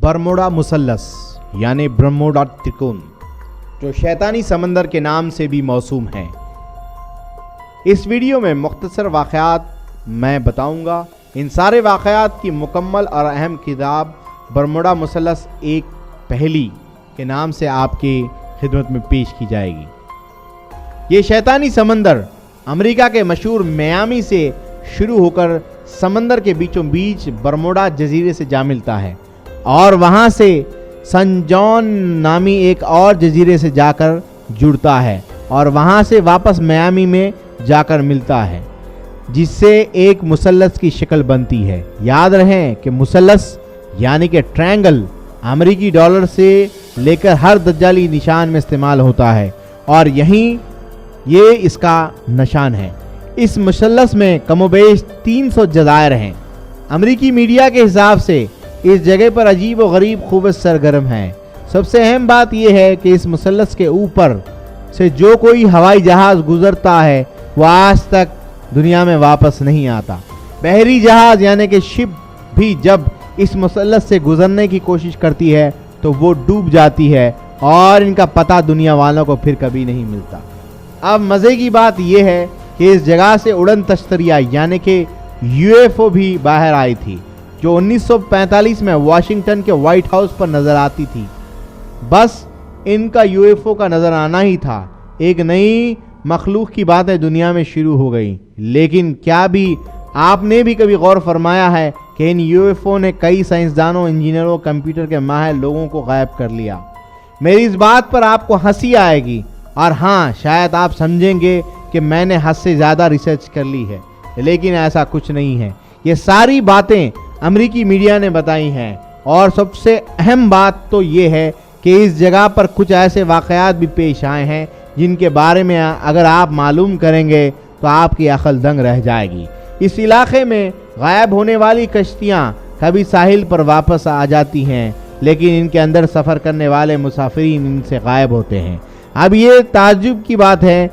Bermuda مثلث یعنی Bermuda ترکون، جو شیطانی سمندر کے نام سے بھی موسوم ہے۔ اس ویڈیو میں مختصر واقعات میں بتاؤں گا۔ ان سارے واقعات کی مکمل اور اہم کتاب برموڈا مثلث ایک پہیلی کے نام سے آپ کی خدمت میں پیش کی جائے گی۔ یہ شیطانی سمندر امریکہ کے مشہور میامی سے شروع ہو کر سمندر کے بیچوں بیچ برموڈا جزیرے سے جا ملتا ہے اور وہاں سے سن جان نامی ایک اور جزیرے سے جا کر جڑتا ہے اور وہاں سے واپس میامی میں جا کر ملتا ہے، جس سے ایک مثلث کی شکل بنتی ہے۔ یاد رہیں کہ مثلث یعنی کہ ٹرائنگل امریکی ڈالر سے لے کر ہر دجالی نشان میں استعمال ہوتا ہے اور یہ اس کا نشان ہے۔ اس مثلث میں کم و بیش 300 جزائر ہیں۔ امریکی میڈیا کے حساب سے اس جگہ پر عجیب و غریب خوبصورت سرگرم ہیں۔ سب سے اہم بات یہ ہے کہ اس مثلث کے اوپر سے جو کوئی ہوائی جہاز گزرتا ہے وہ آج تک دنیا میں واپس نہیں آتا۔ بحری جہاز یعنی کہ شپ بھی جب اس مثلث سے گزرنے کی کوشش کرتی ہے تو وہ ڈوب جاتی ہے اور ان کا پتہ دنیا والوں کو پھر کبھی نہیں ملتا۔ اب مزے کی بات یہ ہے کہ اس جگہ سے اڑن تشتریہ یعنی کہ UFO بھی باہر آئی تھی، جو 1945 میں واشنگٹن کے وائٹ ہاؤس پر نظر آتی تھی۔ بس ان کا UFO کا نظر آنا ہی تھا، ایک نئی مخلوق کی باتیں دنیا میں شروع ہو گئی۔ لیکن کیا بھی آپ نے بھی کبھی غور فرمایا ہے کہ ان UFO نے کئی سائنسدانوں، انجینئروں، کمپیوٹر کے ماہر لوگوں کو غائب کر لیا؟ میری اس بات پر آپ کو ہنسی آئے گی اور ہاں شاید آپ سمجھیں گے کہ میں نے حد سے زیادہ ریسرچ کر لی ہے، لیکن ایسا کچھ نہیں ہے۔ یہ ساری باتیں امریکی میڈیا نے بتائی ہیں اور سب سے اہم بات تو یہ ہے کہ اس جگہ پر کچھ ایسے واقعات بھی پیش آئے ہیں جن کے بارے میں اگر آپ معلوم کریں گے تو آپ کی عقل دنگ رہ جائے گی۔ اس علاقے میں غائب ہونے والی کشتیاں کبھی ساحل پر واپس آ جاتی ہیں، لیکن ان کے اندر سفر کرنے والے مسافرین ان سے غائب ہوتے ہیں۔ اب یہ تعجب کی بات ہے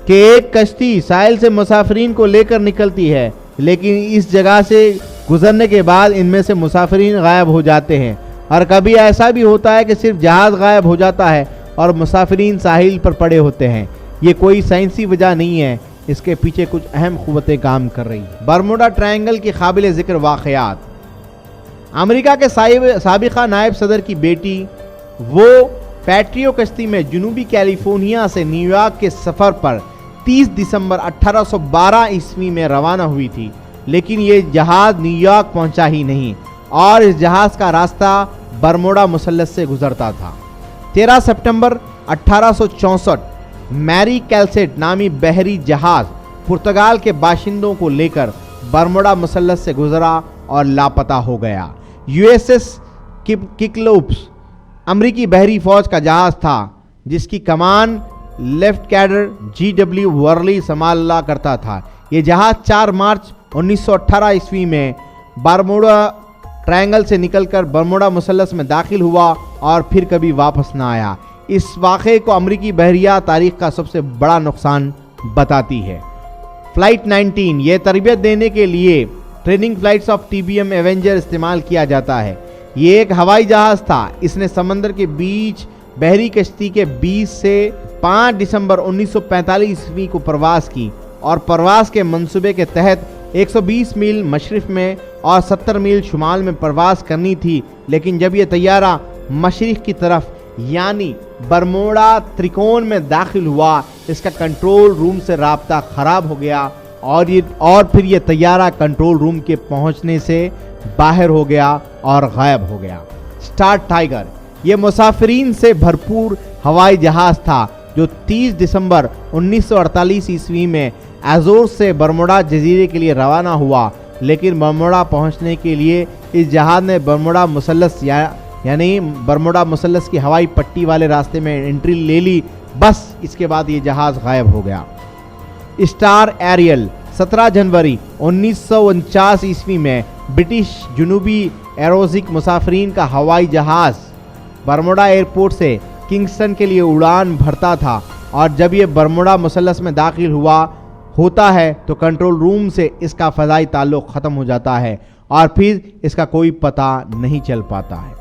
کہ ایک کشتی ساحل سے مسافرین کو لے کر نکلتی ہے، لیکن اس جگہ سے گزرنے کے بعد ان میں سے مسافرین غائب ہو جاتے ہیں، اور کبھی ایسا بھی ہوتا ہے کہ صرف جہاز غائب ہو جاتا ہے اور مسافرین ساحل پر پڑے ہوتے ہیں۔ یہ کوئی سائنسی وجہ نہیں ہے، اس کے پیچھے کچھ اہم قوتیں کام کر رہی ہیں۔ برموڈا ٹرائنگل کی قابل ذکر واقعات۔ امریکہ کے سابقہ نائب صدر کی بیٹی وہ پیٹریو کشتی میں جنوبی کیلیفورنیا سے نیو یارک کے سفر پر 30 دسمبر 1812 عیسوی میں روانہ ہوئی تھی، لیکن یہ جہاز نیو یارک پہنچا ہی نہیں اور اس جہاز کا راستہ برموڈا مثلث سے گزرتا تھا۔ 13 ستمبر 1864 میری کیلسیٹ نامی بحری جہاز پرتگال کے باشندوں کو لے کر برموڈا مثلث سے گزرا اور لاپتہ ہو گیا۔ USS کیکلوپس امریکی بحری فوج کا جہاز تھا جس کی کمان لیفٹ کیڈر GW ورلی سنبھالا کرتا تھا۔ یہ جہاز 4 مارچ 1918 عیسوی میں برموڈا ٹرائنگل سے نکل کر برموڈا مثلث میں داخل ہوا اور پھر کبھی واپس نہ آیا۔ اس واقعے کو امریکی بحریہ تاریخ کا سب سے بڑا نقصان بتاتی ہے۔ فلائٹ 19 یہ تربیت دینے کے لیے training flights of TBM Avenger استعمال کیا جاتا ہے۔ یہ ایک ہوائی جہاز تھا۔ اس نے سمندر کے بیچ بحری کشتی کے 20 سے 5 دسمبر 1945 عیسوی کو پرواز کی اور پرواز کے منصوبے کے تحت 120 میل مشرق میں اور 70 میل شمال میں پرواز کرنی تھی، لیکن جب یہ طیارہ مشرق کی طرف یعنی برموڈا ترکون میں داخل ہوا، اس کا کنٹرول روم سے رابطہ خراب ہو گیا اور پھر یہ طیارہ کنٹرول روم کے پہنچنے سے باہر ہو گیا اور غائب ہو گیا۔ سٹار ٹائیگر یہ مسافرین سے بھرپور ہوائی جہاز تھا جو 30 دسمبر 1948 عیسوی میں ایزور سے برموڈا جزیرے کے لیے روانہ ہوا، لیکن برموڈا پہنچنے کے لیے اس جہاز نے برموڈا مثلث یعنی برموڈا مثلث کی ہوائی پٹی والے راستے میں انٹری لے لی، بس اس کے بعد یہ جہاز غائب ہو گیا۔ اسٹار ایریل 17 جنوری 1949 عیسوی میں برٹش جنوبی ایروزک مسافرین کا ہوائی جہاز برموڈا ایئرپورٹ سے کنگسٹن کے لیے اڑان بھرتا تھا، اور جب یہ برموڈا مثلث میں داخل ہوتا ہے تو کنٹرول روم سے اس کا فضائی تعلق ختم ہو جاتا ہے اور پھر اس کا کوئی پتہ نہیں چل پاتا ہے۔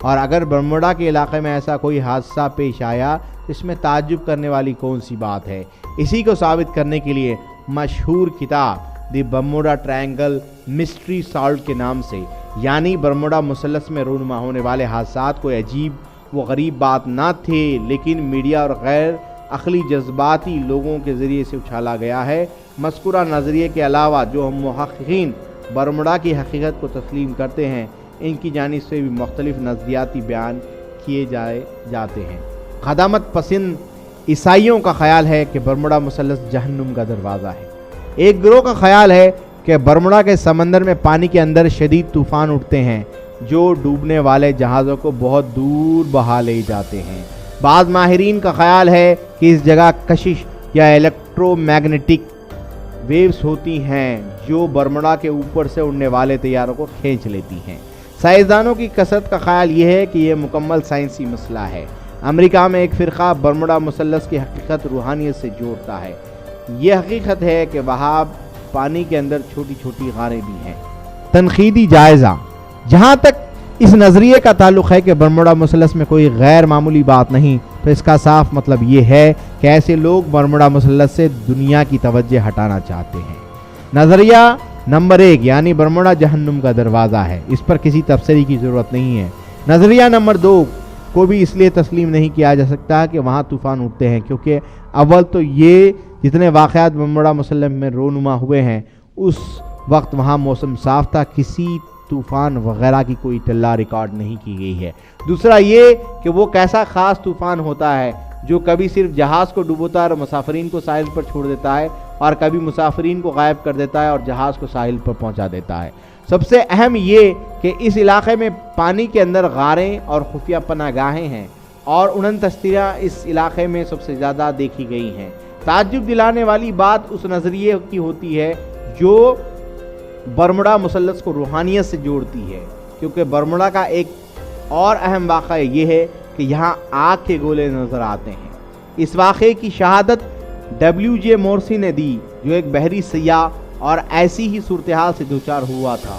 اور اگر برموڈا کے علاقے میں ایسا کوئی حادثہ پیش آیا اس میں تعجب کرنے والی کون سی بات ہے؟ اسی کو ثابت کرنے کے لیے مشہور کتاب دی برموڈا ٹرائنگل مسٹری سالوڈ کے نام سے، یعنی برموڈا مثلث میں رونما ہونے والے حادثات کوئی عجیب و غریب بات نہ تھے، لیکن میڈیا اور غیر عقلی جذباتی لوگوں کے ذریعے سے اچھالا گیا ہے۔ مذکورہ نظریے کے علاوہ جو ہم محققین برموڈا کی حقیقت کو تسلیم کرتے ہیں، ان کی جانب سے بھی مختلف نظریاتی بیان کیے جاتے ہیں۔ قدامت پسند عیسائیوں کا خیال ہے کہ برموڈا مثلث جہنم کا دروازہ ہے۔ ایک گروہ کا خیال ہے کہ برموڈا کے سمندر میں پانی کے اندر شدید طوفان اٹھتے ہیں جو ڈوبنے والے جہازوں کو بہت دور بہا لے جاتے ہیں۔ بعض ماہرین کا خیال ہے کہ اس جگہ کشش یا الیکٹرو میگنیٹک ویوز ہوتی ہیں جو برموڈا کے اوپر سے اڑنے والے طیاروں کو کھینچ لیتی ہیں۔ سائنسدانوں کی کثرت کا خیال یہ ہے کہ یہ مکمل سائنسی مسئلہ ہے۔ امریکہ میں ایک فرقہ برموڈا مثلث کی حقیقت روحانیت سے جوڑتا ہے۔ یہ حقیقت ہے کہ وہاں پانی کے اندر چھوٹی چھوٹی غاریں بھی ہیں۔ تنقیدی جائزہ: جہاں تک اس نظریے کا تعلق ہے کہ برموڈا مثلث میں کوئی غیر معمولی بات نہیں، تو اس کا صاف مطلب یہ ہے کہ ایسے لوگ برموڈا مثلث سے دنیا کی توجہ ہٹانا چاہتے ہیں۔ نظریہ نمبر 1 یعنی برموڈا جہنم کا دروازہ ہے، اس پر کسی تفسیری کی ضرورت نہیں ہے۔ نظریہ نمبر 2 کو بھی اس لیے تسلیم نہیں کیا جا سکتا کہ وہاں طوفان اٹھتے ہیں، کیونکہ اول تو یہ جتنے واقعات برموڈا مثلث میں رونما ہوئے ہیں اس وقت وہاں موسم صاف تھا، کسی طوفان وغیرہ کی کوئی اطلاع ریکارڈ نہیں کی گئی ہے۔ دوسرا یہ کہ وہ کیسا خاص طوفان ہوتا ہے جو کبھی صرف جہاز کو ڈوبوتا ہے اور مسافرین کو ساحل پر چھوڑ دیتا ہے، اور کبھی مسافرین کو غائب کر دیتا ہے اور جہاز کو ساحل پر پہنچا دیتا ہے۔ سب سے اہم یہ کہ اس علاقے میں پانی کے اندر غاریں اور خفیہ پناہ گاہیں ہیں، اور 69 اس علاقے میں سب سے زیادہ دیکھی گئی ہیں۔ تعجب دلانے والی بات اس نظریے کی ہوتی ہے جو برموڈا مثلث کو روحانیت سے جوڑتی ہے، کیونکہ برموڈا کا ایک اور اہم واقعہ یہ ہے کہ یہاں آگ کے گولے نظر آتے ہیں۔ اس واقعے کی شہادت WJ مورسی نے دی، جو ایک بحری سیاح اور ایسی ہی صورتحال سے دوچار ہوا تھا۔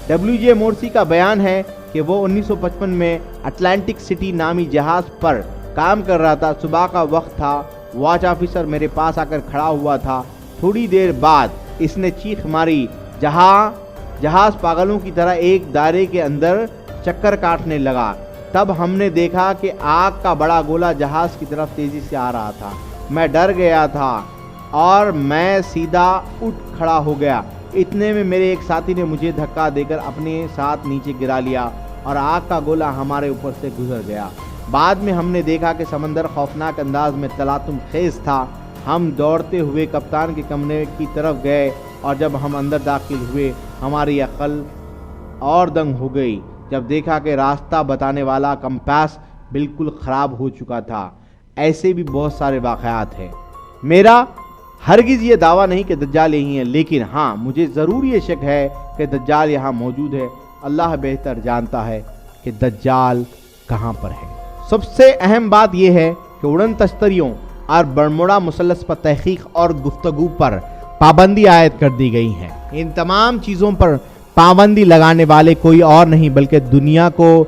WJ مورسی کا بیان ہے کہ وہ 1955 میں اٹلانٹک سٹی نامی جہاز پر کام کر رہا تھا۔ صبح کا وقت تھا، واچ آفیسر میرے پاس آ کر کھڑا ہوا تھا۔ تھوڑی دیر بعد اس نے چیخ ماری، جہاز پاگلوں کی طرح ایک دائرے کے اندر چکر کاٹنے لگا۔ تب ہم نے دیکھا کہ آگ کا بڑا گولا جہاز کی طرف تیزی سے آ رہا تھا۔ میں ڈر گیا تھا اور میں سیدھا اٹھ کھڑا ہو گیا۔ اتنے میں میرے ایک ساتھی نے مجھے دھکا دے کر اپنے ساتھ نیچے گرا لیا اور آگ کا گولا ہمارے اوپر سے گزر گیا۔ بعد میں ہم نے دیکھا کہ سمندر خوفناک انداز میں تلاطم خیز تھا۔ ہم دوڑتے ہوئے کپتان کے کمرے کی طرف گئے، اور جب ہم اندر داخل ہوئے ہماری عقل اور دنگ ہو گئی جب دیکھا کہ راستہ بتانے والا کمپاس بالکل خراب ہو چکا تھا۔ ایسے بھی بہت سارے واقعات ہیں۔ میرا ہرگز یہ دعویٰ نہیں کہ دجال یہی ہے، لیکن ہاں مجھے ضرور یہ شک ہے کہ دجال یہاں موجود ہے۔ اللہ بہتر جانتا ہے کہ دجال کہاں پر ہے۔ سب سے اہم بات یہ ہے کہ اڑن تشتریوں اور برموڈا مثلث پر تحقیق اور گفتگو پر پابندی عائد کر دی گئی ہے۔ ان تمام چیزوں پر پابندی لگانے والے کوئی اور نہیں بلکہ دنیا کو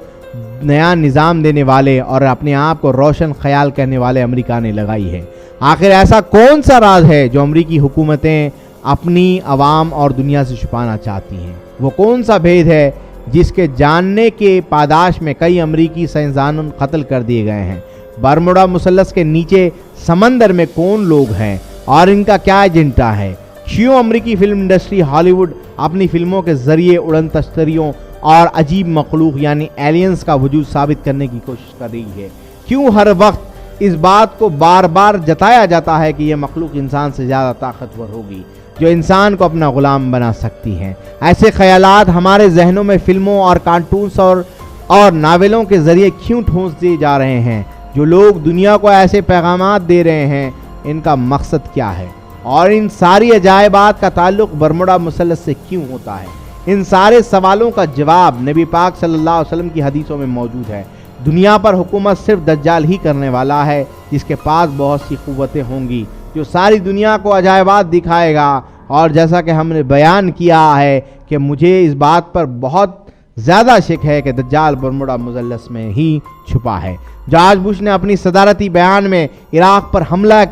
نیا نظام دینے والے اور اپنے آپ کو روشن خیال کہنے والے امریکہ نے لگائی ہے۔ آخر ایسا کون سا راز ہے جو امریکی حکومتیں اپنی عوام اور دنیا سے چھپانا چاہتی ہیں؟ وہ کون سا بھید ہے جس کے جاننے کے پاداش میں کئی امریکی سائنسدان قتل کر دیے گئے ہیں؟ برموڈا مثلث کے نیچے سمندر میں کون لوگ ہیں اور ان کا کیا ایجنڈا ہے؟ کیوں امریکی فلم انڈسٹری ہالی ووڈ اپنی فلموں کے ذریعے اڑن تشتریوں اور عجیب مخلوق یعنی ایلینز کا وجود ثابت کرنے کی کوشش کر رہی ہے؟ کیوں ہر وقت اس بات کو بار بار جتایا جاتا ہے کہ یہ مخلوق انسان سے زیادہ طاقتور ہوگی جو انسان کو اپنا غلام بنا سکتی ہیں؟ ایسے خیالات ہمارے ذہنوں میں فلموں اور کارٹونز اور ناولوں کے ذریعے کیوں ٹھونس دیے جا رہے ہیں؟ جو لوگ دنیا کو ایسے پیغامات دے رہے ہیں ان کا مقصد کیا ہے؟ اور ان ساری عجائبات کا تعلق برموڈا مثلث سے کیوں ہوتا ہے؟ ان سارے سوالوں کا جواب نبی پاک صلی اللہ علیہ وسلم کی حدیثوں میں موجود ہے۔ دنیا پر حکومت صرف دجال ہی کرنے والا ہے جس کے پاس بہت سی قوتیں ہوں گی، جو ساری دنیا کو عجائبات دکھائے گا۔ اور جیسا کہ ہم نے بیان کیا ہے کہ مجھے اس بات پر بہت زیادہ شک ہے کہ دجال برموڈا مثلث میں ہی چھپا ہے۔ جارج بش نے اپنی صدارتی بیان میں عراق پر حملہ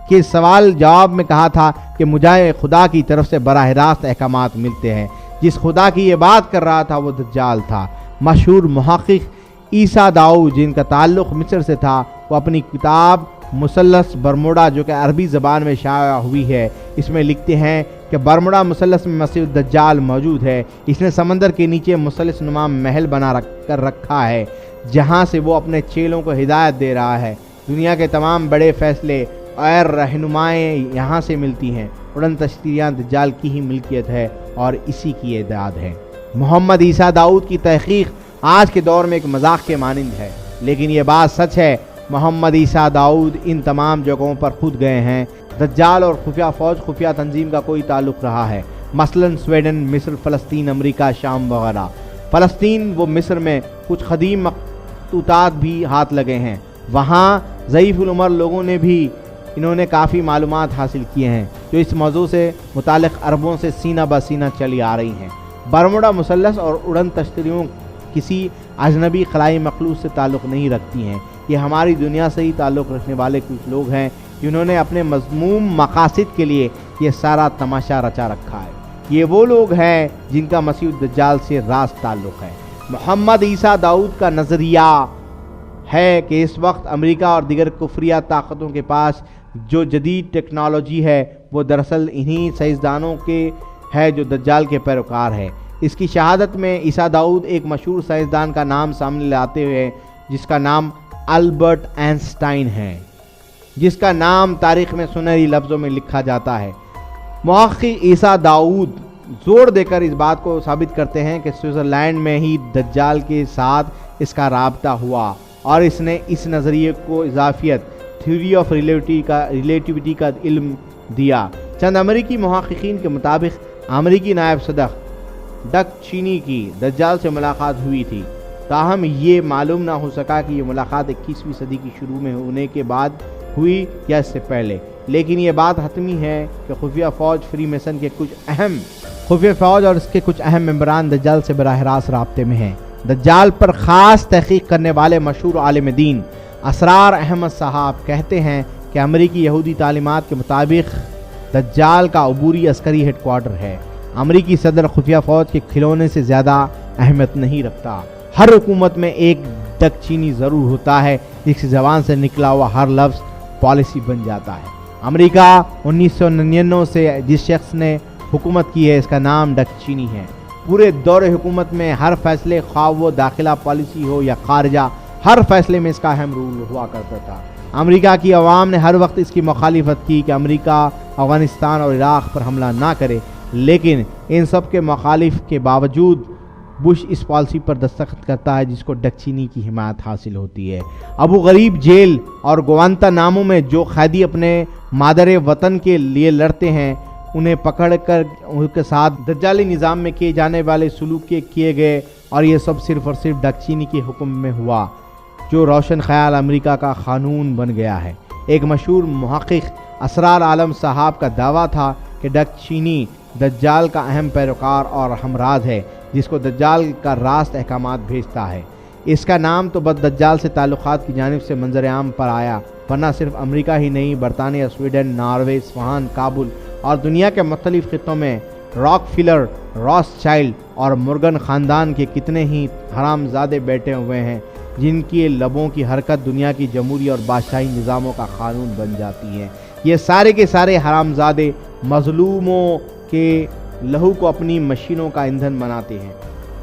کے سوال جواب میں کہا تھا کہ مجھے خدا کی طرف سے براہ راست احکامات ملتے ہیں۔ جس خدا کی یہ بات کر رہا تھا وہ دجال تھا۔ مشہور محقق عیسیٰ داؤد، جن کا تعلق مصر سے تھا، وہ اپنی کتاب مثلث برموڈا جو کہ عربی زبان میں شائع ہوئی ہے، اس میں لکھتے ہیں کہ برموڈا مثلث میں مسیح الدجال موجود ہے۔ اس نے سمندر کے نیچے مثلث نما محل بنا کر رکھا ہے جہاں سے وہ اپنے چیلوں کو ہدایت دے رہا ہے۔ دنیا کے تمام بڑے فیصلے اور رہنمائیں یہاں سے ملتی ہیں۔ اڑن تشتیریاں دجال کی ہی ملکیت ہے اور اسی کی اعداد ہے۔ محمد عیسیٰ داؤد کی تحقیق آج کے دور میں ایک مذاق کے مانند ہے، لیکن یہ بات سچ ہے۔ محمد عیسیٰ داؤد ان تمام جگہوں پر خود گئے ہیں۔ دجال اور خفیہ فوج خفیہ تنظیم کا کوئی تعلق رہا ہے، مثلاً سویڈن، مصر، فلسطین، امریکہ، شام وغیرہ۔ فلسطین و مصر میں کچھ قدیم مخطوطات بھی ہاتھ لگے ہیں، وہاں ضعیف العمر لوگوں نے بھی انہوں نے کافی معلومات حاصل کیے ہیں جو اس موضوع سے متعلق عربوں سے سینہ بہ سینہ چلی آ رہی ہیں۔ برموڈا مثلث اور اڑن تشتریوں کسی اجنبی خلائی مخلوق سے تعلق نہیں رکھتی ہیں، یہ ہماری دنیا سے ہی تعلق رکھنے والے کچھ لوگ ہیں جنہوں نے اپنے مذموم مقاصد کے لیے یہ سارا تماشا رچا رکھا ہے۔ یہ وہ لوگ ہیں جن کا مسیح الدجال سے راست تعلق ہے۔ محمد عیسیٰ داؤد کا نظریہ ہے کہ اس وقت امریکہ اور دیگر کفریہ طاقتوں کے پاس جو جدید ٹیکنالوجی ہے وہ دراصل انہی سائنسدانوں کے ہے جو دجال کے پیروکار ہے۔ اس کی شہادت میں عیسیٰ داؤد ایک مشہور سائنسدان کا نام سامنے لاتے ہوئے جس کا نام البرٹ آئنسٹائن ہے، جس کا نام تاریخ میں سنہری لفظوں میں لکھا جاتا ہے۔ محقق عیسیٰ داؤد زور دے کر اس بات کو ثابت کرتے ہیں کہ سوئٹزرلینڈ میں ہی دجال کے ساتھ اس کا رابطہ ہوا اور اس نے اس نظریے کو اضافیت تھیوری آف ریلیٹیوٹی کا علم دیا۔ چند امریکی محققین کے مطابق امریکی نائب صدر ڈک چینی کی دجال سے ملاقات ہوئی تھی، تاہم یہ معلوم نہ ہو سکا کہ یہ ملاقات 21ویں صدی کی شروع میں ہونے کے بعد ہوئی یا اس سے پہلے، لیکن یہ بات حتمی ہے کہ خفیہ فوج اور اس کے کچھ اہم ممبران دجال سے براہ راست رابطے میں ہیں۔ دجال پر خاص تحقیق کرنے والے مشہور عالم دین اسرار احمد صاحب کہتے ہیں کہ امریکی یہودی تعلیمات کے مطابق دجال کا عبوری عسکری ہیڈ کوارٹر ہے۔ امریکی صدر خفیہ فوج کے کھلونے سے زیادہ اہمیت نہیں رکھتا۔ ہر حکومت میں ایک ڈک چینی ضرور ہوتا ہے جس کی زبان سے نکلا ہوا ہر لفظ پالیسی بن جاتا ہے۔ امریکہ 1999 سے جس شخص نے حکومت کی ہے اس کا نام ڈک چینی ہے۔ پورے دور حکومت میں ہر فیصلے خواہ وہ داخلہ پالیسی ہو یا خارجہ، ہر فیصلے میں اس کا اہم رول ہوا کرتا تھا۔ امریکہ کی عوام نے ہر وقت اس کی مخالفت کی کہ امریکہ افغانستان اور عراق پر حملہ نہ کرے، لیکن ان سب کے مخالف کے باوجود بش اس پالیسی پر دستخط کرتا ہے جس کو ڈک چینی کی حمایت حاصل ہوتی ہے۔ ابو غریب جیل اور گوانتا نامو میں جو قیدی اپنے مادر وطن کے لیے لڑتے ہیں انہیں پکڑ کر ان کے ساتھ دجالی نظام میں کیے جانے والے سلوک کیے گئے، اور یہ سب صرف اور صرف ڈک چینی کے حکم میں ہوا جو روشن خیال امریکہ کا قانون بن گیا ہے۔ ایک مشہور محقق اسرار عالم صاحب کا دعویٰ تھا کہ ڈک چینی دجال کا اہم پیروکار اور ہمراز ہے جس کو دجال کا راست احکامات بھیجتا ہے۔ اس کا نام تو بد دجال سے تعلقات کی جانب سے منظر عام پر آیا، ورنہ صرف امریکہ ہی نہیں، برطانیہ، سویڈن، ناروے، اصفہان، کابل اور دنیا کے مختلف خطوں میں راک فلر، راس چائلڈ اور مورگن خاندان کے کتنے ہی حرام زادے بیٹھے ہوئے ہیں جن کی لبوں کی حرکت دنیا کی جمہوری اور بادشاہی نظاموں کا قانون بن جاتی ہے۔ یہ سارے کے سارے حرام زادے مظلوموں کے لہو کو اپنی مشینوں کا ایندھن بناتے ہیں،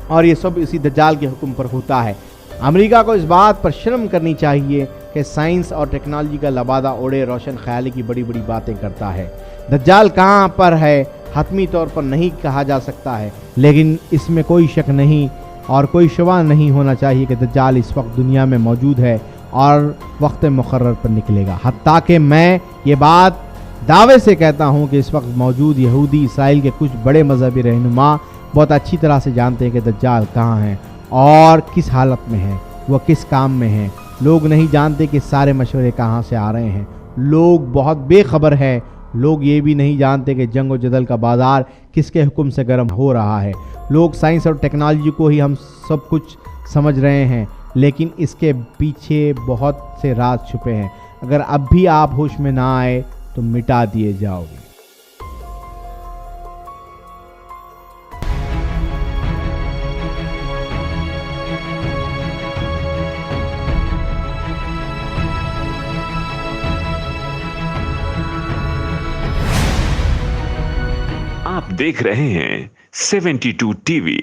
اور یہ سب اسی دجال کے حکم پر ہوتا ہے۔ امریکہ کو اس بات پر شرم کرنی چاہیے کہ سائنس اور ٹیکنالوجی کا لبادہ اوڑے روشن خیالی کی بڑی بڑی باتیں کرتا ہے۔ دجال کہاں پر ہے حتمی طور پر نہیں کہا جا سکتا ہے، لیکن اس میں کوئی شک نہیں اور کوئی شبہ نہیں ہونا چاہیے کہ دجال اس وقت دنیا میں موجود ہے اور وقت مقرر پر نکلے گا۔ حتیٰ کہ میں یہ بات دعوے سے کہتا ہوں کہ اس وقت موجود یہودی اسرائیل کے کچھ بڑے مذہبی رہنما بہت اچھی طرح سے جانتے ہیں کہ دجال کہاں ہیں اور کس حالت میں ہیں، وہ کس کام میں ہیں۔ لوگ نہیں جانتے کہ سارے مشورے کہاں سے آ رہے ہیں، لوگ بہت بے خبر ہے، لوگ یہ بھی نہیں جانتے کہ جنگ و جدل کا بازار کس کے حکم سے گرم ہو رہا ہے۔ لوگ سائنس اور ٹیکنالوجی کو ہی ہم سب کچھ سمجھ رہے ہیں، لیکن اس کے پیچھے بہت سے راز چھپے ہیں۔ اگر اب بھی آپ ہوش میں نہ آئے تو مٹا دیے جاؤ گے۔ آپ دیکھ رہے ہیں 72 ٹی وی۔